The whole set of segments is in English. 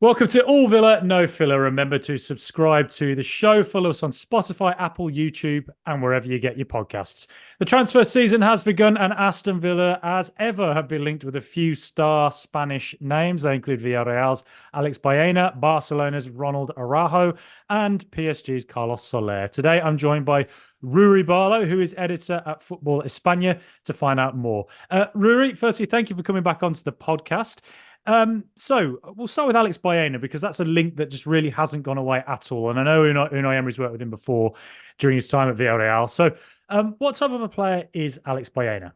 Welcome to All Villa, No Filler. Remember to subscribe to the show. Follow us on Spotify, Apple, YouTube, and wherever you get your podcasts. The transfer season has begun, and Aston Villa, as ever, have been linked with a few star Spanish names. They include Villarreal's Alex Baena, Barcelona's Ronald Araujo, and PSG's Carlos Soler. Today, I'm joined by Ruairidh Barlow, who is editor at Football España, to find out more. Ruairidh, firstly, thank you for coming back onto the podcast. So we'll start with Alex Baena because that's a link that just really hasn't gone away at all. And I know Unai Emery's worked with him before during his time at Villarreal. So what type of a player is Alex Baena?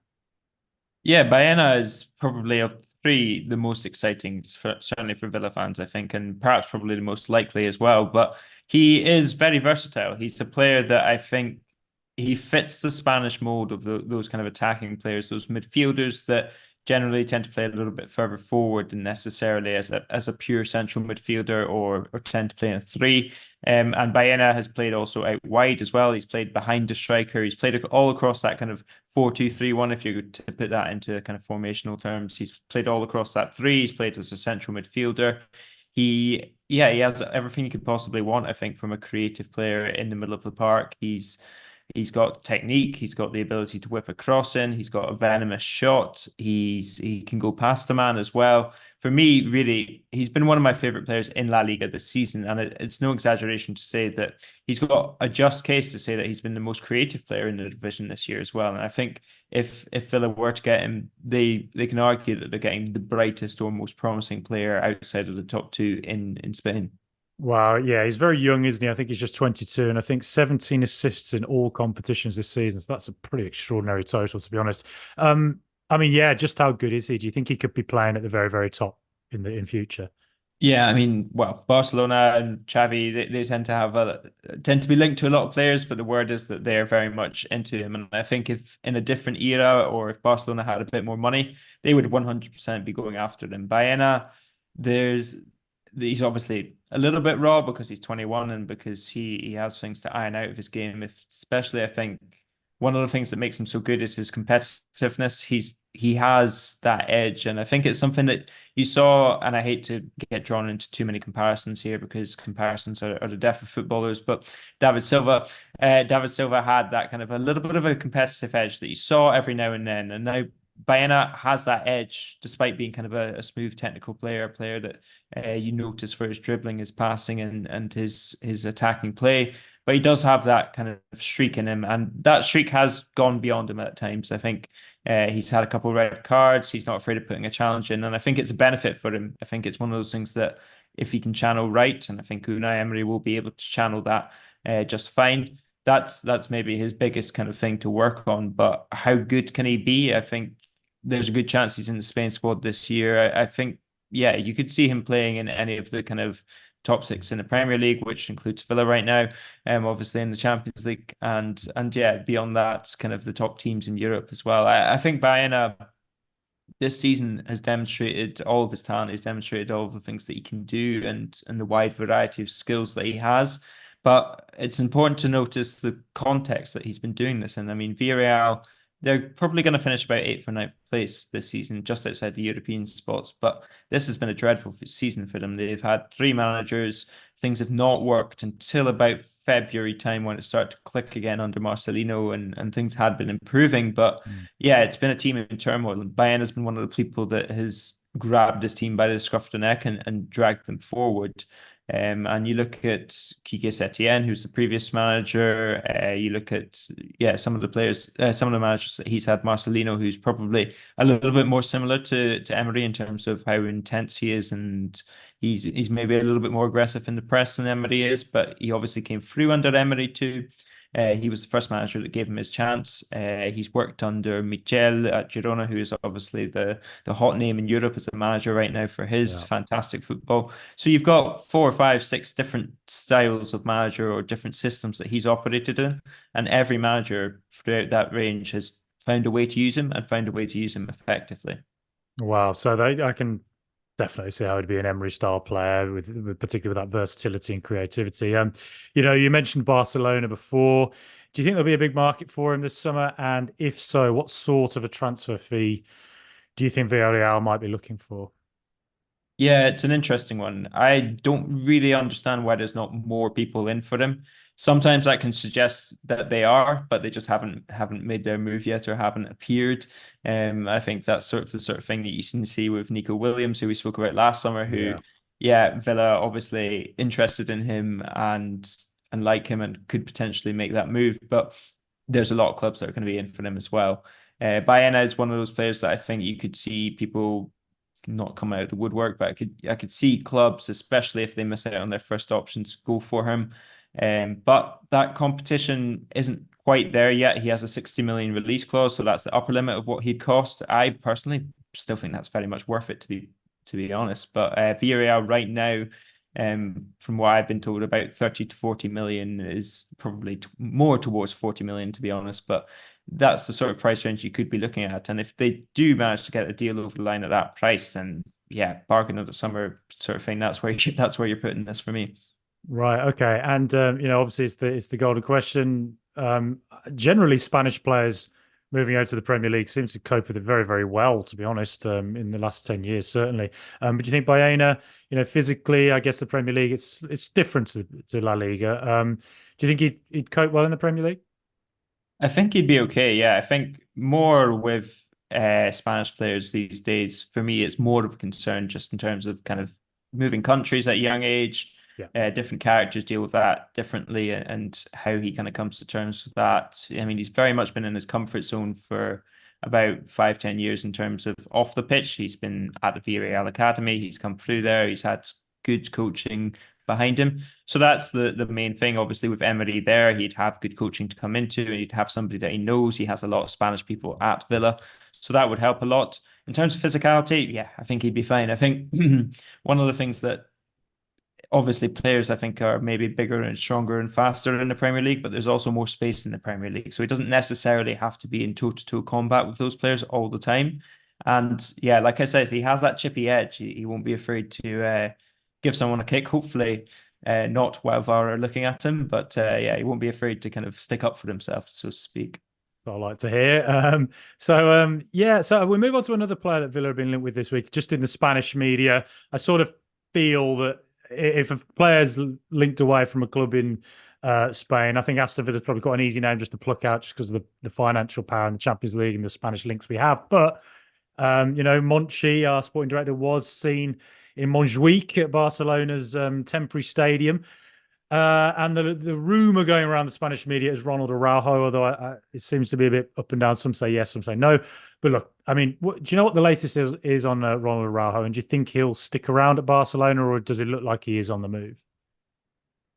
Yeah, Baena is probably of three the most exciting, certainly for Villa fans, I think, and perhaps probably the most likely as well. But he is very versatile. He's a player that I think he fits the Spanish mold of those kind of attacking players, those midfielders that generally tend to play a little bit further forward than necessarily as a pure central midfielder or tend to play in a three. And Baena has played also out wide as well. He's played behind the striker. He's played all across that kind of 4-2-3-1, if you were to put that into kind of formational terms. He's played all across that three. He's played as a central midfielder. He has everything you could possibly want, I think, from a creative player in the middle of the park. He's got technique. He's got the ability to whip a cross in. He's got a venomous shot. He can go past a man as well. For me, really, he's been one of my favorite players in La Liga this season, and it's no exaggeration to say that he's got a just case to say that he's been the most creative player in the division this year as well. And I think if Villa were to get him, they can argue that they're getting the brightest or most promising player outside of the top two in Spain. Wow, yeah, he's very young, isn't he? I think he's just 22, and I think 17 assists in all competitions this season. So that's a pretty extraordinary total, to be honest. I mean, yeah, just how good is he? Do you think he could be playing at the very, very top in future? Yeah, I mean, well, Barcelona and Xavi, they tend to be linked to a lot of players, but the word is that they're very much into him. And I think if in a different era or if Barcelona had a bit more money, they would 100% be going after them. Baena, there's he's obviously a little bit raw because he's 21 and because he has things to iron out of his game. Especially, I think one of the things that makes him so good is his competitiveness. He has that edge, and I think it's something that you saw. And I hate to get drawn into too many comparisons here because comparisons are the death of footballers. But David Silva had that kind of a little bit of a competitive edge that you saw every now and then, and now Baena has that edge, despite being kind of a smooth technical player, a player that you notice for his dribbling, his passing, and his attacking play. But he does have that kind of streak in him, and that streak has gone beyond him at times. I think he's had a couple of red cards. He's not afraid of putting a challenge in, and I think it's a benefit for him. I think it's one of those things that if he can channel right, and I think Unai Emery will be able to channel that just fine. That's maybe his biggest kind of thing to work on. But how good can he be? I think there's a good chance he's in the Spain squad this year. I think, yeah, you could see him playing in any of the kind of top six in the Premier League, which includes Villa right now, obviously in the Champions League, and yeah, beyond that, kind of the top teams in Europe as well. I think Baena this season has demonstrated all of his talent. He's demonstrated all of the things that he can do and the wide variety of skills that he has. But it's important to notice the context that he's been doing this in. I mean, Villarreal, they're probably going to finish about eighth or ninth place this season, just outside the European spots. But this has been a dreadful season for them. They've had three managers. Things have not worked until about February time when it started to click again under Marcelino and things had been improving. But Mm. yeah, it's been a team in turmoil. And Bayern has been one of the people that has grabbed this team by the scruff of the neck and dragged them forward. And you look at Quique Setien, who's the previous manager. You look at some of the players, some of the managers that he's had. Marcelino, who's probably a little bit more similar to Emery in terms of how intense he is, and he's maybe a little bit more aggressive in the press than Emery is. But he obviously came through under Emery too. He was the first manager that gave him his chance. He's worked under Michel at Girona, who is obviously the hot name in Europe as a manager right now for his Yeah. fantastic football. So you've got four or five, six different styles of manager or different systems that he's operated in, and every manager throughout that range has found a way to use him and found a way to use him effectively. Wow. So I can definitely see how it'd be an Emery style player with particularly with that versatility and creativity. You mentioned Barcelona before. Do you think there'll be a big market for him this summer? And if so, what sort of a transfer fee do you think Villarreal might be looking for? Yeah, it's an interesting one. I don't really understand why there's not more people in for them. Sometimes that can suggest that they are, but they just haven't made their move yet or haven't appeared. I think that's sort of the sort of thing that you can see with Nico Williams, who we spoke about last summer, who, Yeah. yeah, Villa obviously interested in him and like him and could potentially make that move, but there's a lot of clubs that are going to be in for them as well. Baena is one of those players that I think you could see people not come out of the woodwork, but I could see clubs, especially if they miss out on their first options, go for him. But that competition isn't quite there yet. He has a 60 million release clause, so that's the upper limit of what he'd cost. I personally still think that's very much worth it to be honest. But Villarreal right now, from what I've been told, about 30 to 40 million is probably more towards 40 million, to be honest. But that's the sort of price range you could be looking at. And if they do manage to get a deal over the line at that price, then yeah, bargain of the summer sort of thing. That's where you're putting this for me. Right. Okay. And obviously, it's the golden question. Generally, Spanish players moving out to the Premier League seems to cope with it very, very well. To be honest, in the last 10 years, certainly. But do you think Baena, physically, I guess the Premier League, it's different to La Liga. Do you think he'd cope well in the Premier League? I think he'd be okay. Yeah, I think more with Spanish players these days, for me, it's more of a concern just in terms of kind of moving countries at a young age. Yeah. Different characters deal with that differently, and how he kind of comes to terms with that. I mean, he's very much been in his comfort zone for about 5, 10 years in terms of off the pitch. He's been at the Villarreal Academy. He's come through there. He's had good coaching behind him. So that's the main thing. Obviously, with Emery there, he'd have good coaching to come into, and he'd have somebody that he knows. He has a lot of Spanish people at Villa, so that would help a lot. In terms of physicality, yeah, I think he'd be fine. I think one of the things that obviously players I think are maybe bigger and stronger and faster in the Premier League, but there's also more space in the Premier League. So he doesn't necessarily have to be in toe-to-toe combat with those players all the time. And yeah, like I said, he has that chippy edge. He won't be afraid to give someone a kick, hopefully not while VAR are looking at him, but yeah, he won't be afraid to kind of stick up for himself, so to speak. I like to hear. Yeah, so we move on to another player that Villa have been linked with this week, just in the Spanish media. I sort of feel that if a player's linked away from a club in Spain, I think Aston Villa's probably got an easy name just to pluck out just because of the financial power in the Champions League and the Spanish links we have. But, Monchi, our sporting director, was seen in Montjuic at Barcelona's temporary stadium. And the rumor going around the Spanish media is Ronald Araujo, although it seems to be a bit up and down. Some say yes, some say no. But look, I mean, do you know what the latest is on Ronald Araujo? And do you think he'll stick around at Barcelona, or does it look like he is on the move?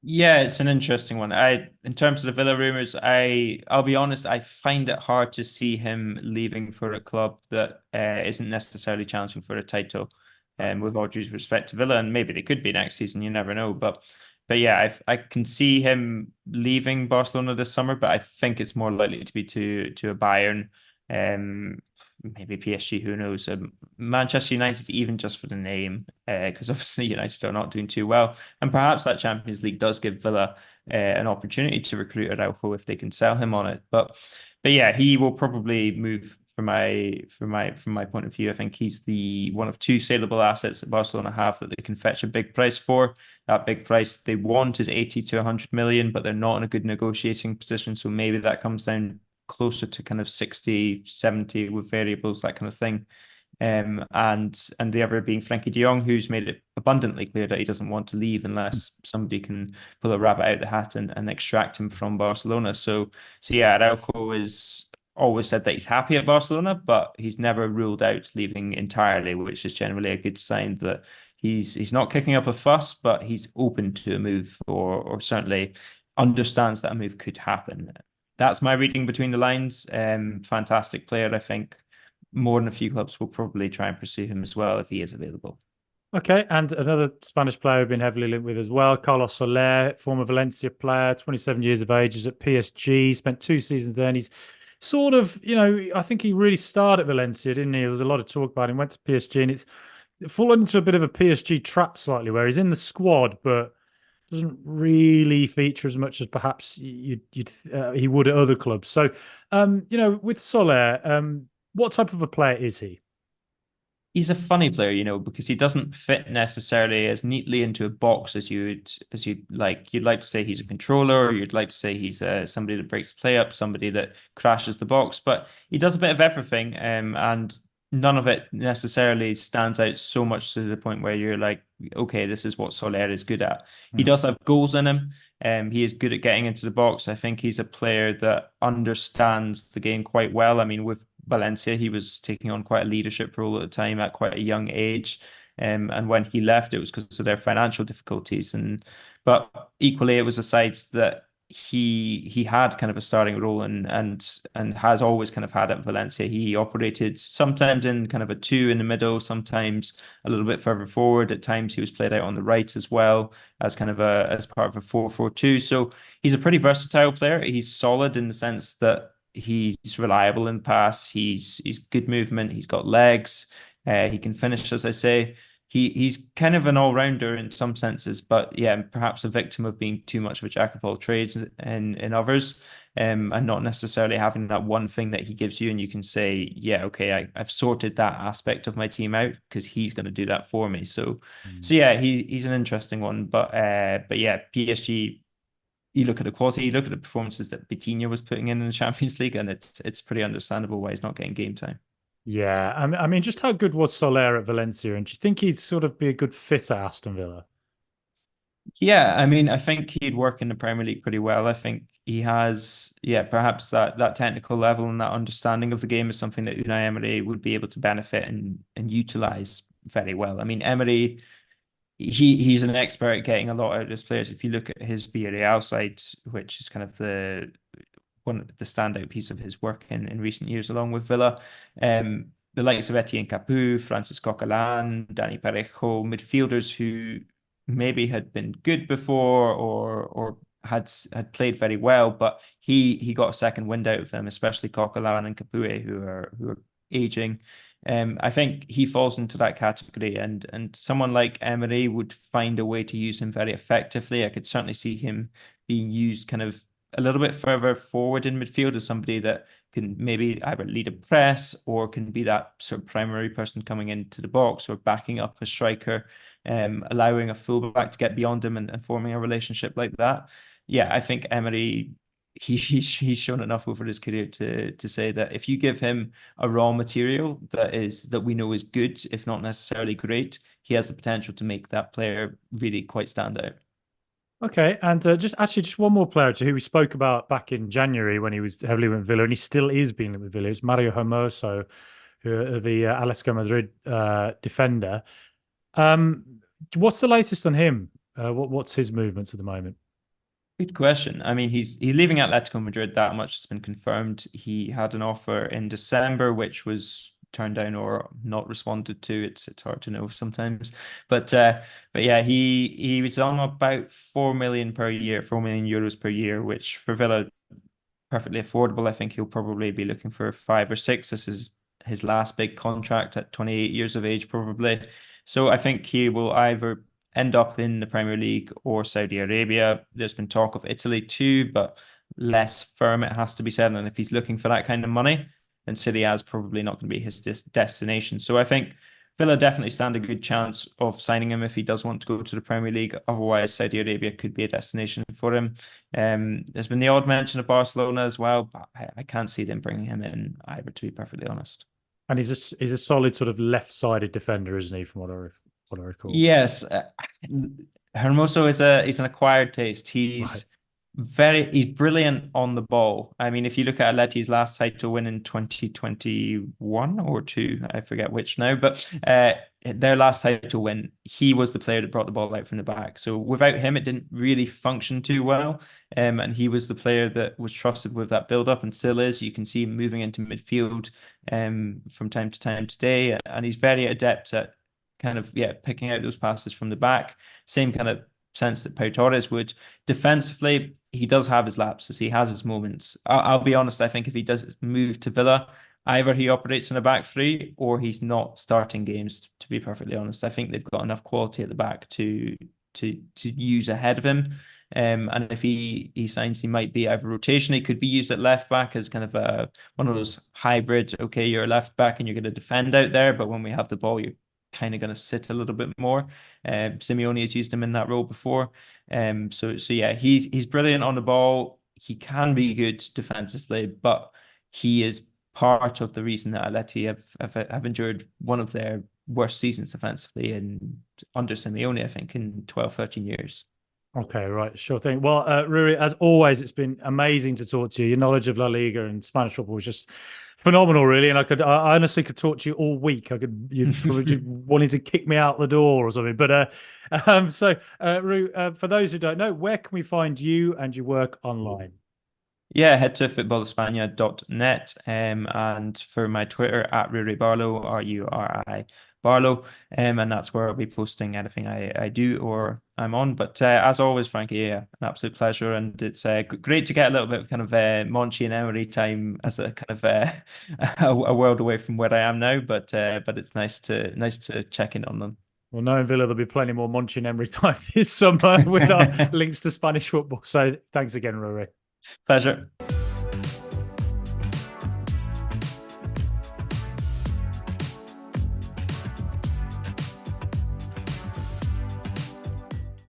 Yeah, it's an interesting one. In terms of the Villa rumors, I'll be honest, I find it hard to see him leaving for a club that isn't necessarily challenging for a title. With all due respect to Villa, and maybe they could be next season, you never know. But yeah, I can see him leaving Barcelona this summer, but I think it's more likely to be to a Bayern, um, maybe PSG, who knows? Manchester United, even just for the name, because obviously United are not doing too well, and perhaps that Champions League does give Villa an opportunity to recruit Araujo if they can sell him on it. But yeah, he will probably move. From my point of view, I think he's the one of two saleable assets that Barcelona have that they can fetch a big price for. That big price they want is 80 to 100 million, but they're not in a good negotiating position. So maybe that comes down closer to kind of 60, 70 with variables, that kind of thing. And the other being Frankie de Jong, who's made it abundantly clear that he doesn't want to leave unless somebody can pull a rabbit out of the hat and extract him from Barcelona. So yeah, Araujo is always said that he's happy at Barcelona, but he's never ruled out leaving entirely, which is generally a good sign that he's not kicking up a fuss, but he's open to a move, or certainly understands that a move could happen. That's my reading between the lines. Fantastic player, I think. More than a few clubs will probably try and pursue him as well if he is available. Okay, and another Spanish player we've been heavily linked with as well, Carlos Soler, former Valencia player, 27 years of age, is at PSG, spent 2 seasons there, and he's sort of, I think he really started at Valencia, didn't he? There was a lot of talk about him, went to PSG, and it's fallen into a bit of a PSG trap slightly, where he's in the squad, but doesn't really feature as much as perhaps he would at other clubs. So, with Soler, what type of a player is he? he's a funny player, because he doesn't fit necessarily as neatly into a box as you'd like. You'd like to say he's a controller, or you'd like to say he's somebody that breaks the play up, somebody that crashes the box, but he does a bit of everything, and none of it necessarily stands out so much to the point where you're like, okay, this is what Soler is good at. He Mm. does have goals in him. He is good at getting into the box. I think he's a player that understands the game quite well. I mean, with Valencia, he was taking on quite a leadership role at the time at quite a young age. And when he left, it was because of their financial difficulties. But equally, it was a side that he had kind of a starting role and has always kind of had at Valencia. He operated sometimes in kind of a two in the middle, sometimes a little bit further forward. At times, he was played out on the right as well as kind of as part of a 4-4-2. So he's a pretty versatile player. He's solid in the sense that he's reliable in pass. He's good movement. He's got legs. He can finish, as I say. He's kind of an all-rounder in some senses, but yeah, perhaps a victim of being too much of a jack of all trades in others, and not necessarily having that one thing that he gives you, and you can say, yeah, okay, I've sorted that aspect of my team out because he's going to do that for me. So yeah, he's an interesting one, but yeah, PSG. You look at the quality, you look at the performances that Vitinha was putting in the Champions League, and it's pretty understandable why he's not getting game time. Yeah, I mean, just how good was Soler at Valencia, and do you think he'd sort of be a good fit at Aston Villa? Yeah, I mean, I think he'd work in the Premier League pretty well. I think he has, yeah, perhaps that technical level and that understanding of the game is something that Unai Emery would be able to benefit and utilize very well. I mean, Emery, he's an expert at getting a lot out of his players. If you look at his Villarreal side, which is kind of the standout piece of his work in recent years, along with Villa. The likes of Etienne Capoue, Francis Coquelin, Danny Parejo, midfielders who maybe had been good before or had played very well, but he got a second wind out of them, especially Coquelin and Capoue, who are aging. I think he falls into that category, and someone like Emery would find a way to use him very effectively. I could certainly see him being used kind of a little bit further forward in midfield as somebody that can maybe either lead a press or can be that sort of primary person coming into the box or backing up a striker, allowing a fullback to get beyond him and forming a relationship like that. Yeah, I think Emery he's shown enough over his career to say that if you give him a raw material that we know is good, if not necessarily great, he has the potential to make that player really quite stand out. Okay, and just one more player to who we spoke about back in January when he was heavily with Villa, and he still is being with Villa. It's Mario Hermoso, the Atletico Madrid defender. What's the latest on him? What's his movements at the moment? Good question. I mean, he's leaving Atletico Madrid. That much has been confirmed. He had an offer in December, which was turned down or not responded to. It's hard to know sometimes. But yeah, he was on about 4 million per year, 4 million euros per year, which for Villa perfectly affordable. I think he'll probably be looking for 5 or 6. This is his last big contract at 28 years of age, probably. So I think he will either end up in the Premier League or Saudi Arabia. There's been talk of Italy too, but less firm, it has to be said. And if he's looking for that kind of money, then City is probably not going to be his destination. So I think Villa definitely stand a good chance of signing him if he does want to go to the Premier League. Otherwise, Saudi Arabia could be a destination for him. There's been the odd mention of Barcelona as well, but I can't see them bringing him in either, to be perfectly honest. And he's a solid sort of left-sided defender, isn't he? From what I recall. Yes, Hermoso he's an acquired taste. Right. He's brilliant on the ball. I mean, if you look at Atleti's last title win in 2021 or two, I forget which now, but their last title win, he was the player that brought the ball out from the back. So without him, it didn't really function too well. And he was the player that was trusted with that build up and still is. You can see him moving into midfield from time to time today, and he's very adept at kind of picking out those passes from the back. Same kind of sense that Pau Torres would. Defensively, he does have his lapses. He has his moments. I'll be honest. I think if he does move to Villa, either he operates in a back three or he's not starting games. To be perfectly honest, I think they've got enough quality at the back to use ahead of him. And if he signs, he might be either rotation. He could be used at left back as kind of one of those hybrids. Okay, you're a left back and you're going to defend out there, but when we have the ball, you're kind of going to sit a little bit more. Simeone has used him in that role before. So yeah, he's brilliant on the ball. He can be good defensively, but he is part of the reason that Atleti have endured one of their worst seasons defensively in under Simeone, I think, in 12, 13 years. Okay, right, sure thing. Well, Rui, as always, it's been amazing to talk to you. Your knowledge of La Liga and Spanish football is just phenomenal, really. And I honestly could talk to you all week. You'd probably wanting to kick me out the door or something. But Rui, for those who don't know, where can we find you and your work online? Yeah, head to footballespaña.net, and for my Twitter at Ruairidh Barlow, Rui Barlow, and that's where I'll be posting anything I do or I'm on. But as always, Frankie, yeah, an absolute pleasure, and it's great to get a little bit of kind of Monchi and Emery time as a kind of a world away from where I am now. But it's nice to check in on them. Well, knowing Villa, there'll be plenty more Monchi and Emery time this summer with our links to Spanish football. So thanks again, Rory. Pleasure.